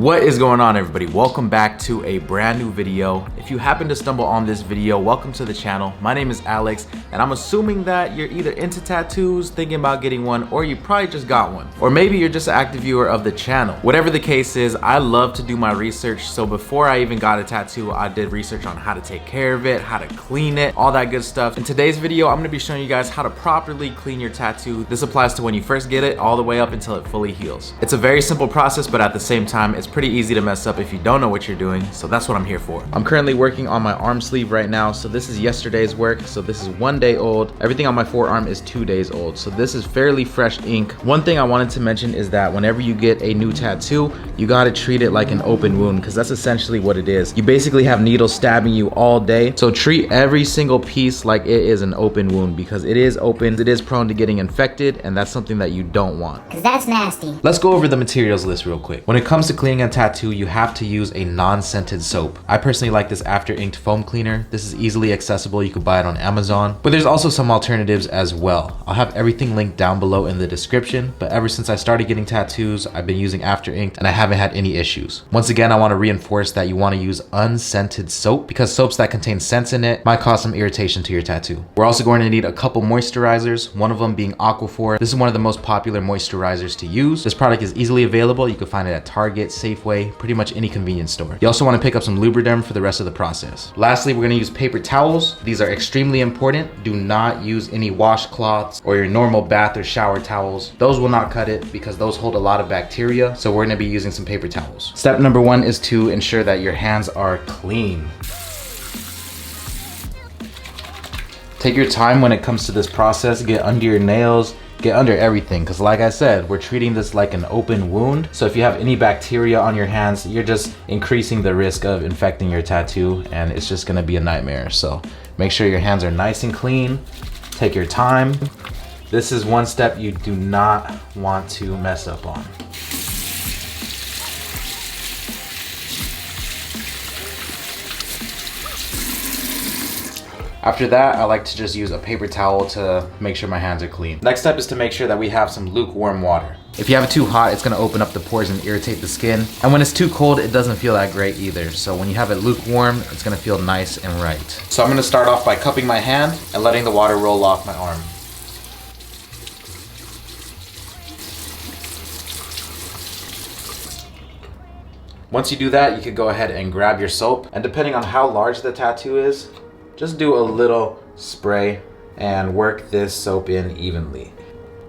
What is going on, everybody? Welcome back to a brand new video. If you happen to stumble on this video, welcome to the channel. My name is Alex, and I'm assuming that you're either into tattoos, thinking about getting one, or you probably just got one. Or maybe you're just an active viewer of the channel. Whatever the case is, I love to do my research, so before I even got a tattoo, I did research on how to take care of it, how to clean it, all that good stuff. In today's video, I'm gonna be showing you guys how to properly clean your tattoo. This applies to when you first get it, all the way up until it fully heals. It's a very simple process, but at the same time, it's pretty easy to mess up if you don't know what you're doing, so that's what I'm here for. I'm currently working on my arm sleeve right now, so this is yesterday's work, so this is 1 day old. Everything on my forearm is 2 days old, so this is fairly fresh ink. One thing I wanted to mention is that whenever you get a new tattoo, you gotta treat it like an open wound, because that's essentially what it is. You basically have needles stabbing you all day, so treat every single piece like it is an open wound, because it is open, it is prone to getting infected, and that's something that you don't want. Because that's nasty. Let's go over the materials list real quick. When it comes to cleaning a tattoo, you have to use a non-scented soap. I personally like this After Inked foam cleaner. This is easily accessible. You could buy it on Amazon, but there's also some alternatives as well. I'll have everything linked down below in the description, but ever since I started getting tattoos, I've been using After Inked and I haven't had any issues. Once again, I want to reinforce that you want to use unscented soap, because soaps that contain scents in it might cause some irritation to your tattoo. We're also going to need a couple moisturizers, one of them being Aquaphor. This is one of the most popular moisturizers to use. This product is easily available. You can find it at Target, Safeway, pretty much any convenience store. You also want to pick up some Lubriderm for the rest of the process. Lastly, we're going to use paper towels. These are extremely important. Do not use any washcloths or your normal bath or shower towels. Those will not cut it because those hold a lot of bacteria. So we're going to be using some paper towels. Step number one is to ensure that your hands are clean. Take your time when it comes to this process. Get under your nails, get under everything, because like I said, we're treating this like an open wound. So if you have any bacteria on your hands, you're just increasing the risk of infecting your tattoo, and it's just gonna be a nightmare. So make sure your hands are nice and clean. Take your time. This is one step you do not want to mess up on. After that, I like to just use a paper towel to make sure my hands are clean. Next step is to make sure that we have some lukewarm water. If you have it too hot, it's gonna open up the pores and irritate the skin. And when it's too cold, it doesn't feel that great either. So when you have it lukewarm, it's gonna feel nice and right. So I'm gonna start off by cupping my hand and letting the water roll off my arm. Once you do that, you could go ahead and grab your soap. And depending on how large the tattoo is, just do a little spray and work this soap in evenly.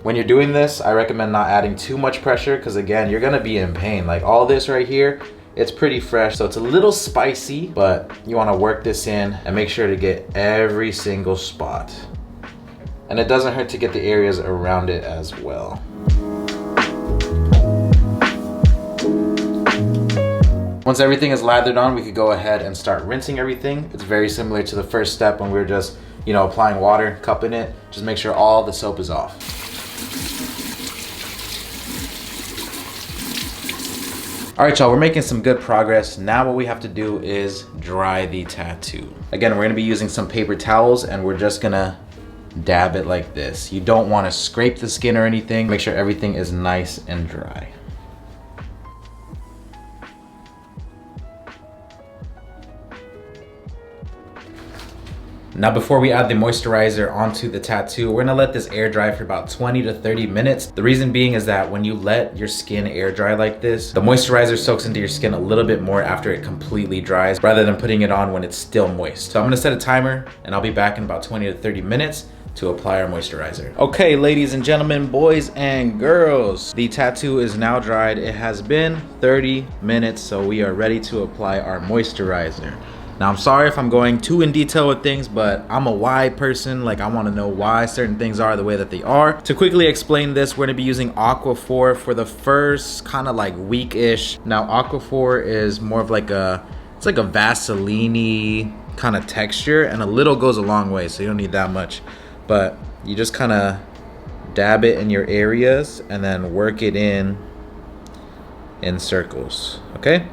When you're doing this, I recommend not adding too much pressure, because again, you're gonna be in pain. Like all this right here, it's pretty fresh, so it's a little spicy, but you wanna work this in and make sure to get every single spot. And it doesn't hurt to get the areas around it as well. Once everything is lathered on, we could go ahead and start rinsing everything. It's very similar to the first step when we were just, applying water, cupping it. Just make sure all the soap is off. All right, y'all, we're making some good progress. Now what we have to do is dry the tattoo. Again, we're gonna be using some paper towels, and we're just gonna dab it like this. You don't wanna scrape the skin or anything. Make sure everything is nice and dry. Now before we add the moisturizer onto the tattoo, we're gonna let this air dry for about 20 to 30 minutes. The reason being is that when you let your skin air dry like this, the moisturizer soaks into your skin a little bit more after it completely dries, rather than putting it on when it's still moist. So I'm gonna set a timer, and I'll be back in about 20 to 30 minutes to apply our moisturizer. Okay, ladies and gentlemen, boys and girls, the tattoo is now dried. It has been 30 minutes, so we are ready to apply our moisturizer. Now, I'm sorry if I'm going too in detail with things, but I'm a why person. Like, I want to know why certain things are the way that they are. To quickly explain this, we're going to be using Aquaphor for the first kind of like week-ish. Now, Aquaphor is more of like it's like a Vaseline-y kind of texture, and a little goes a long way, so you don't need that much. But you just kind of dab it in your areas and then work it in circles, okay?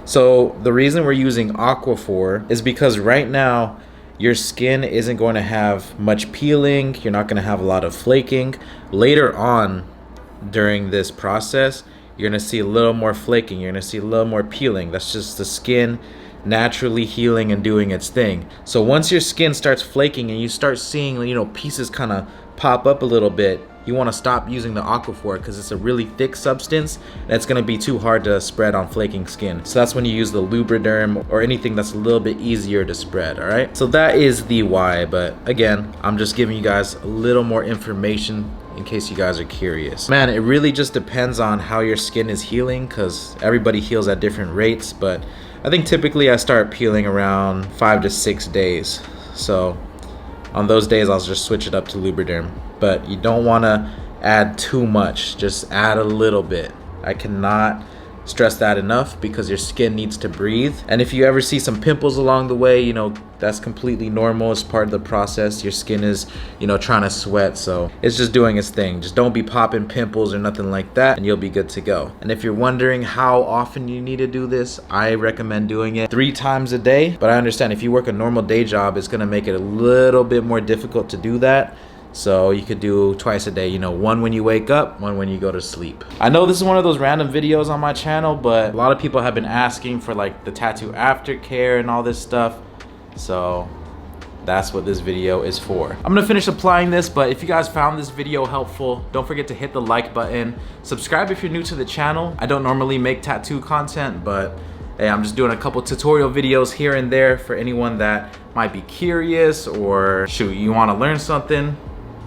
So the reason we're using Aquaphor is because right now your skin isn't going to have much peeling. You're not going to have a lot of flaking. Later on during this process, you're gonna see a little more flaking, you're gonna see a little more peeling. That's just the skin naturally healing and doing its thing. So once your skin starts flaking and you start seeing, you know, pieces kind of pop up a little bit, you want to stop using the Aquaphor because it's a really thick substance and it's going to be too hard to spread on flaking skin. So that's when you use the Lubriderm or anything that's a little bit easier to spread. All right, so that is the why, but again, I'm just giving you guys a little more information in case you guys are curious. Man, it really just depends on how your skin is healing because everybody heals at different rates, but I think typically I start peeling around 5 to 6 days. So on those days, I'll just switch it up to Lubriderm. But you don't want to add too much, just add a little bit. I cannot stress that enough because your skin needs to breathe. And if you ever see some pimples along the way, you know, that's completely normal. It's part of the process. Your skin is, you know, trying to sweat, so it's just doing its thing. Just don't be popping pimples or nothing like that, and you'll be good to go. And if you're wondering how often you need to do this, I recommend doing it 3 times a day. But I understand if you work a normal day job, it's gonna make it a little bit more difficult to do that. So you could do twice a day, you know, one when you wake up, one when you go to sleep. I know this is one of those random videos on my channel, but a lot of people have been asking for like the tattoo aftercare and all this stuff. So that's what this video is for. I'm gonna finish applying this, but if you guys found this video helpful, don't forget to hit the like button. Subscribe if you're new to the channel. I don't normally make tattoo content, but hey, I'm just doing a couple tutorial videos here and there for anyone that might be curious or shoot, you wanna learn something.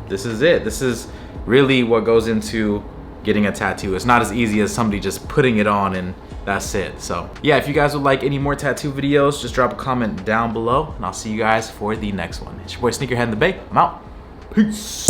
This is it. This is really what goes into getting a tattoo. It's not as easy as somebody just putting it on and that's it. So yeah, if you guys would like any more tattoo videos, just drop a comment down below and I'll see you guys for the next one. It's your boy Sneakerhead in the Bay. I'm out. Peace.